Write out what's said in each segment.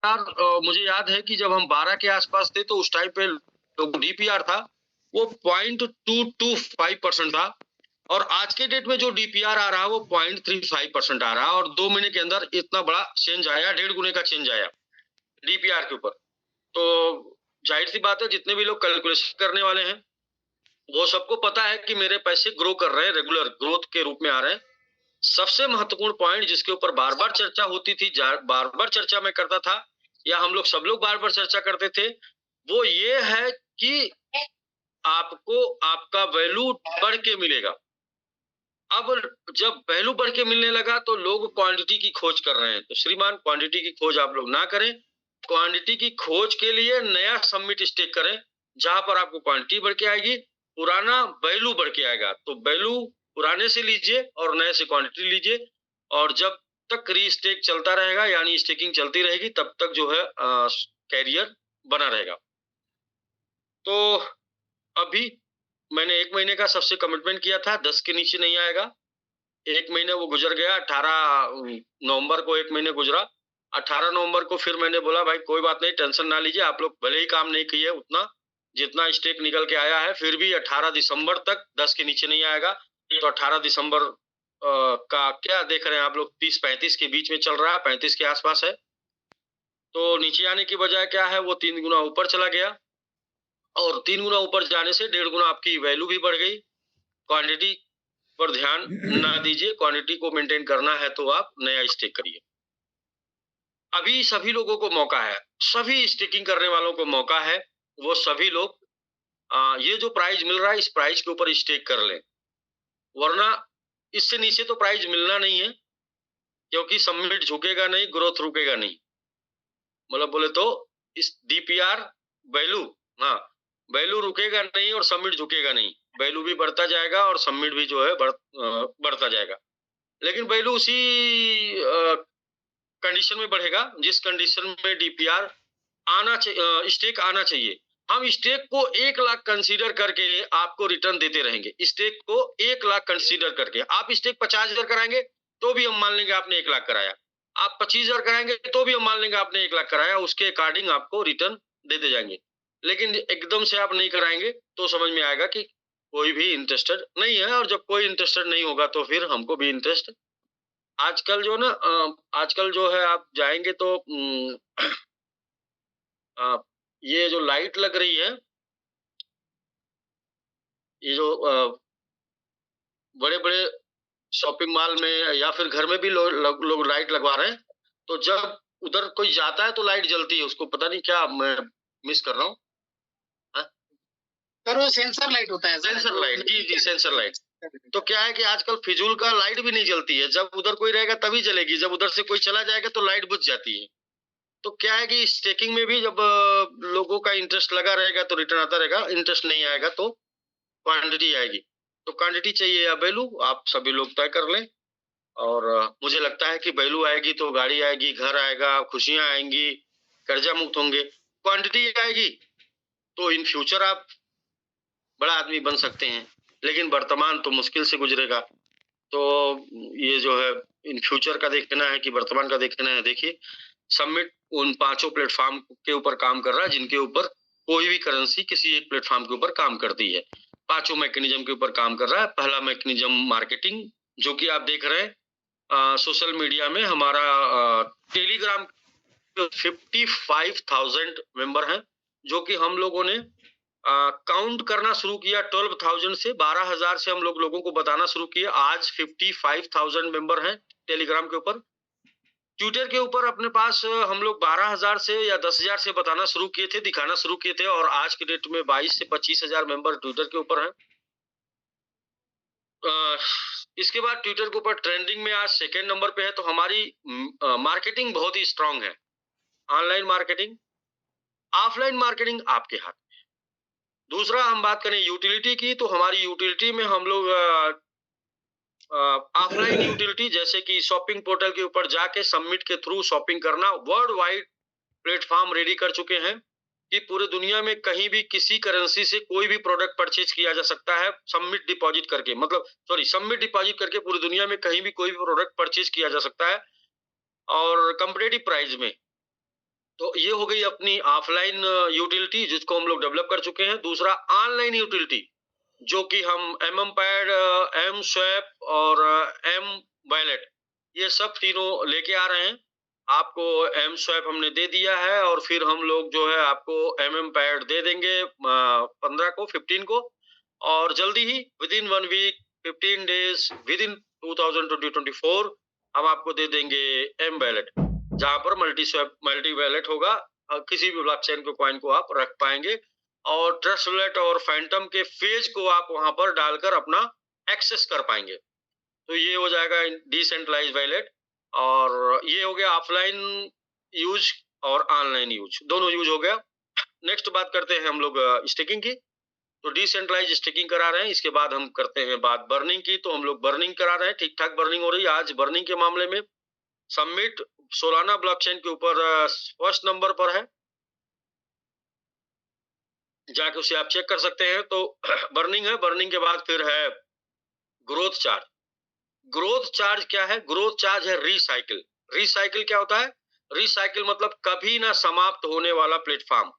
मुझे याद है कि जब हम 12 के आसपास थे तो उस टाइम पे डीपीआर था वो 0.225% था और आज के डेट में जो डीपीआर आ रहा है वो 0.35% आ रहा है और 2 महीने के अंदर इतना बड़ा चेंज आया, 1.5 गुने का चेंज आया डीपीआर के ऊपर। तो जाहिर सी बात है जितने भी लोग कैलकुलेशन करने वाले हैं वो सबको पता है कि मेरे पैसे ग्रो कर रहे हैं, रेगुलर ग्रोथ के रूप में आ रहे हैं। सबसे महत्वपूर्ण पॉइंट जिसके ऊपर बार-बार चर्चा होती थी, बार-बार चर्चा मैं करता था या हम लोग सब लोग बार-बार चर्चा करते थे, वो ये है कि आपको आपका वैल्यू बढ़ के मिलेगा। अब जब वैल्यू बढ़ के मिलने लगा तो लोग क्वांटिटी की खोज कर रहे हैं। तो श्रीमान क्वांटिटी की खोज आप लोग ना करें। क्वांटिटी की खोज के लिए नया सबमिट स्टेक करें, जहां पर आपको क्वांटिटी बढ़ के आएगी, पुराना वैल्यू बढ़ के आएगा। तो वैल्यू पुराने से लीजिए और नए से क्वांटिटी लीजिए और जब तक रीस्टेक चलता रहेगा यानी स्टेकिंग चलती रहेगी तब तक जो है कैरियर बना रहेगा। तो अभी मैंने 1 महीने का सबसे कमिटमेंट किया था, 10 के नीचे नहीं आएगा। 1 महीने वो गुजर गया, 18 नवंबर को 1 महीने गुजरा। 18 नवंबर को फिर मैंने बोला भाई कोई बात नहीं, टेंशन ना लीजिए, आप लोग भले ही काम नहीं किए उतना, जितना स्टेक निकल के आया है, फिर भी 18 दिसंबर तक 10 के नीचे नहीं आएगा। तो 18 दिसंबर का क्या देख रहे हैं आप लोग, 30-35 के बीच में चल रहा है, 35 के आसपास है। तो नीचे आने की बजाय क्या है, वो 3 गुना ऊपर चला गया और 3 गुना ऊपर जाने से 1.5 गुना आपकी वैल्यू भी बढ़ गई। क्वांटिटी पर ध्यान ना दीजिए, क्वांटिटी को मेंटेन करना है तो आप नया स्टेक करिए। अभी सभी लोगों को मौका है, सभी स्टेकिंग करने वालों को मौका है, वो सभी लोग ये जो प्राइस मिल रहा है इस प्राइस के ऊपर स्टेक कर लें, वरना इससे नीचे तो प्राइस मिलना नहीं है, क्योंकि सबमिट झुकेगा नहीं, ग्रोथ रुकेगा नहीं। मतलब बोले तो इस डीपीआर वैल्यू, हाँ, वैल्यू रुकेगा नहीं और सबमिट झुकेगा नहीं, वैल्यू भी बढ़ता जाएगा और सबमिट भी जो है बढ़ता जाएगा। लेकिन वैल्यू उसी कंडीशन में बढ़ेगा जिस कंडीशन में डीपीआर स्टेक आना चाहिए। हम स्टेक को 1 लाख कंसीडर करके आपको रिटर्न देते रहेंगे। स्टेक को 1 लाख कंसीडर करके, आप स्टेक 50,000 कराएंगे तो भी हम मान लेंगे आपने 1 लाख कराया। आप 25,000 कराएंगे तो भी हम मान लेंगे आपने 1 लाख कराया, उसके अकॉर्डिंग आपको रिटर्न देते जाएंगे। लेकिन एकदम से आप नहीं कराएंगे तो समझ में आएगा कि कोई भी इंटरेस्टेड नहीं है और जब कोई इंटरेस्टेड नहीं होगा तो फिर हमको भी इंटरेस्ट आजकल जो ना आजकल जो है आप जाएंगे तो ये जो लाइट लग रही है, ये जो बड़े-बड़े शॉपिंग मॉल में या फिर घर में भी लोग लाइट लगवा रहे हैं। तो जब उधर कोई जाता है तो लाइट जलती है, उसको पता नहीं क्या मैं मिस कर रहा हूँ। सर वो सेंसर लाइट होता है। सेंसर लाइट, जी, जी, सेंसर लाइट। तो क्या है कि आजकल फिजूल का लाइट भी नहीं जलती है, जब उधर कोई रहेगा तभी जलेगी, जब उधर से कोई चला जाएगा तो लाइट बुझ जाती है। तो क्या है कि स्टेकिंग में भी जब लोगों का इंटरेस्ट लगा रहेगा तो रिटर्न आता रहेगा, इंटरेस्ट नहीं आएगा तो क्वांटिटी आएगी। तो क्वांटिटी चाहिए या वैल्यू, आप सभी लोग तय कर लें और मुझे लगता है कि वैल्यू आएगी तो गाड़ी आएगी, घर आएगा, खुशियां आएंगी, कर्जा मुक्त होंगे। क्वांटिटी आएगी तो इन फ्यूचर आप बड़ा आदमी बन सकते हैं, लेकिन वर्तमान तो मुश्किल से गुजरेगा। तो ये जो है इन फ्यूचर का देखना है कि वर्तमान का देखना है। देखिए सबमिट उन 5 प्लेटफॉर्म के ऊपर काम कर रहा है जिनके ऊपर कोई भी करेंसी किसी एक प्लेटफॉर्म के ऊपर काम करती है। 5 मैकेनिज्म के ऊपर काम कर रहा है। पहला मैकेनिज्म मार्केटिंग, जो कि आप देख रहे हैं सोशल मीडिया में हमारा टेलीग्राम 55,000 मेंबर हैं, जो कि हम लोगों ने काउंट करना शुरू किया 12,000 से, 12,000 से हम लोगों को बताना शुरू किया। आज 55,000 मेंबर हैं टेलीग्राम के ऊपर। ट्विटर के ऊपर अपने पास हम लोग 12,000 से या 10,000 से बताना शुरू किए थे, दिखाना शुरू किए थे और आज के डेट में 22 से 25,000 मेंबर ट्विटर के ऊपर हैं। इसके बाद ट्विटर के ऊपर ट्रेंडिंग में आज सेकेंड नंबर पे है। तो हमारी मार्केटिंग बहुत ही स्ट्रांग है। ऑनलाइन मार्केटिंग, ऑफलाइन मार्केटिंग आपके हाथ में। दूसरा हम बात करें यूटिलिटी की, तो हमारी यूटिलिटी में हम लोग ऑफलाइन यूटिलिटी जैसे कि शॉपिंग पोर्टल के ऊपर जाके सबमिट के थ्रू शॉपिंग करना, वर्ल्ड वाइड प्लेटफॉर्म रेडी कर चुके हैं कि पूरे दुनिया में कहीं भी किसी करेंसी से कोई भी प्रोडक्ट परचेज किया जा सकता है सबमिट डिपॉजिट करके, मतलब सबमिट डिपॉजिट करके पूरी दुनिया में कहीं भी कोई भी प्रोडक्ट परचेज किया जा सकता है और कंपेटिटिव प्राइस में। ये हो गई अपनी ऑफलाइन यूटिलिटी जिसको हम लोग डेवलप कर चुके हैं। दूसरा ऑनलाइन यूटिलिटी जो कि हम एमएमपैड, एम स्वैप और एम वॉलेट ये सब तीनों लेके आ रहे हैं। आपको एम स्वैप हमने दे दिया है और फिर हम लोग जो है आपको एमएमपैड दे देंगे 15 को 15 को, और जल्दी ही within 1 week 15 days within 2024 हम आपको दे देंगे एम वॉलेट, जहां पर मल्टी वॉलेट होगा। किसी भी ब्लॉकचेन के कॉइन को आप रख पाएंगे और ट्रस्ट वॉलेट और फैंटम के फेज को आप वहां पर डालकर अपना एक्सेस कर पाएंगे। तो ये हो जाएगा डिसेंट्रलाइज वॉलेट, और ये हो गया ऑफलाइन यूज और ऑनलाइन यूज, दोनों यूज हो गया। नेक्स्ट बात करते हैं हम लोग स्टेकिंग की। तो डिसेंट्रलाइज स्टेकिंग करा रहे हैं, इसके बाद हम करते हैं बात बर्निंग की। तो हम लोग बर्निंग करा रहे हैं, ठीक ठाक बर्निंग हो रही है। आज बर्निंग के मामले में सबमिट सोलाना ब्लॉकचेन के ऊपर फर्स्ट नंबर पर है, जाके उसे आप चेक कर सकते हैं। तो बर्निंग है, बर्निंग के बाद फिर है ग्रोथ चार्ज। ग्रोथ चार्ज क्या है? ग्रोथ चार्ज है रिसाइकिल। रिसाइकिल क्या होता है? रिसाइकिल मतलब कभी ना समाप्त होने वाला प्लेटफॉर्म।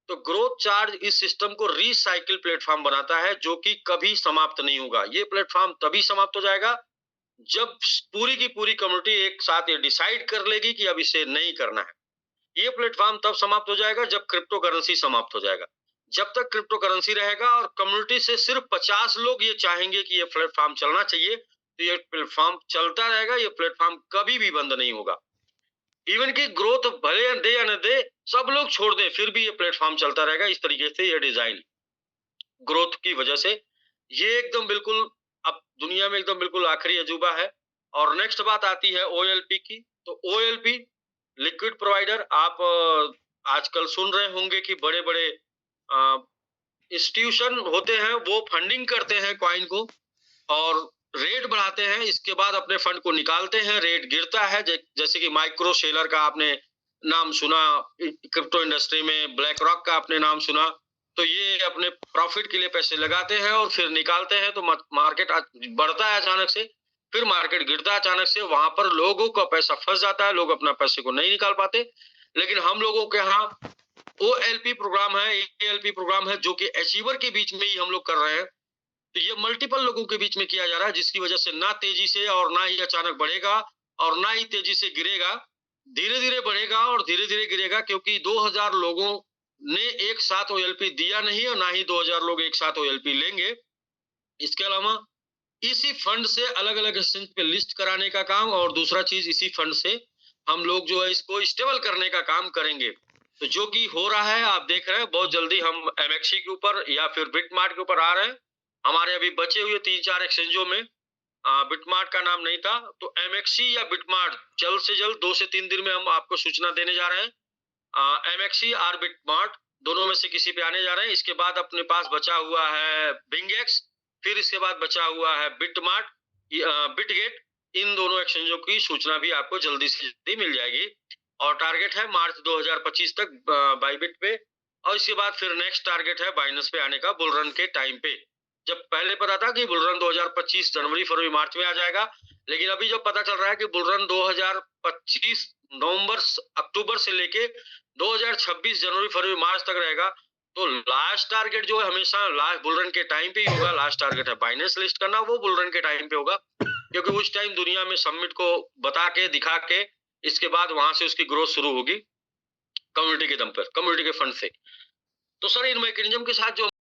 तो ग्रोथ चार्ज इस सिस्टम को रिसाइकिल प्लेटफॉर्म बनाता है जो कि कभी समाप्त नहीं होगा। ये प्लेटफॉर्म तभी समाप्त हो जाएगा जब पूरी की पूरी कम्युनिटी एक साथ ये डिसाइड कर लेगी कि अब इसे नहीं करना है। ये प्लेटफॉर्म तब समाप्त हो जाएगा जब क्रिप्टो करेंसी समाप्त हो जाएगा। जब तक क्रिप्टो करेंसी रहेगा और कम्युनिटी से सिर्फ 50 लोग ये चाहेंगे कि ये प्लेटफॉर्म चलना चाहिए, तो ये प्लेटफॉर्म चलता रहेगा। ये प्लेटफॉर्म कभी भी बंद नहीं होगा। इवन की ग्रोथ भले दे या न दे, सब लोग छोड़ दें, फिर भी ये प्लेटफॉर्म चलता रहेगा। इस तरीके से ये डिजाइन ग्रोथ की वजह से ये एकदम बिल्कुल अब दुनिया में एकदम बिल्कुल आखिरी अजूबा है। और नेक्स्ट बात आती है ओएलपी की। तो ओएलपी लिक्विड प्रोवाइडर, आप आजकल सुन रहे होंगे कि बड़े बड़े इंस्टीट्यूशन होते हैं, वो फंडिंग करते हैं कॉइन को और रेट बढ़ाते हैं, इसके बाद अपने फंड को निकालते हैं, रेट गिरता है। जैसे कि माइक्रो शेलर का आपने नाम सुना, क्रिप्टो इंडस्ट्री में ब्लैक रॉक का आपने नाम सुना। तो ये अपने प्रॉफिट के लिए पैसे लगाते हैं और फिर निकालते हैं। तो मार्केट बढ़ता है अचानक से, फिर मार्केट गिरता है अचानक से, वहां पर लोगों का पैसा फंस जाता है, लोग अपना पैसे को नहीं निकाल पाते। लेकिन हम लोगों के यहाँ ओएलपी प्रोग्राम है, एएलपी प्रोग्राम है, जो कि अचीवर के बीच में ही हम लोग कर रहे हैं। तो ये मल्टीपल लोगों के बीच में किया जा रहा है, जिसकी वजह से ना तेजी से और ना ही अचानक बढ़ेगा और ना ही तेजी से गिरेगा। धीरे धीरे बढ़ेगा और धीरे धीरे गिरेगा, क्योंकि 2000 लोगों ने एक साथ ओएलपी दिया नहीं और ना ही 2000 लोग एक साथ ओएलपी लेंगे। इसके अलावा इसी फंड से अलग अलग एक्सचेंज पे लिस्ट कराने का काम, और दूसरा चीज इसी फंड से हम लोग जो है इसको स्टेबल करने का काम करेंगे। तो जो कि हो रहा है, आप देख रहे हैं, बहुत जल्दी हम एमएक्सी के ऊपर या फिर बिटमार्ट के ऊपर आ रहे हैं। हमारे अभी बचे हुए 3-4 एक्सचेंजों में बिटमार्ट का नाम नहीं था। तो एमएक्सी या बिटमार्ट जल्द से जल्द 2 से 3 दिन में हम आपको सूचना देने जा रहे हैं। एमएक्सी और बिटमार्ट दोनों में से किसी पे आने जा रहे हैं। इसके बाद अपने पास बचा हुआ है बिंगेक्स, फिर इसके बाद बचा हुआ है बिटमार्ट, बिटगेट। इन दोनों एक्सचेंजों की सूचना भी आपको जल्दी से जल्दी मिल जाएगी और टारगेट है मार्च 2025 तक बाइबिट पे, और इसके बाद फिर नेक्स्ट टारगेट है बाइनेंस पे आने का बुल रन के टाइम पे। जब पहले पता था कि बुल रन 2025 जनवरी फरवरी मार्च में आ जाएगा, लेकिन अभी जब पता चल रहा है कि बुल रन 2025 नवंबर अक्टूबर से लेके 2026 जनवरी फरवरी मार्च तक रहेगा, तो लास्ट टारगेट जो है हमेशा लास्ट बुल रन के टाइम पे ही होगा। लास्ट टारगेट है बाइनेंस लिस्ट करना, वो बुल रन के टाइम पे होगा, क्योंकि उस टाइम दुनिया में सबमिट को बता के दिखा के इसके बाद वहां से उसकी ग्रोथ शुरू होगी कम्युनिटी के दम पर, कम्युनिटी के फंड से। तो सर इन मैकेनिज्म के साथ जो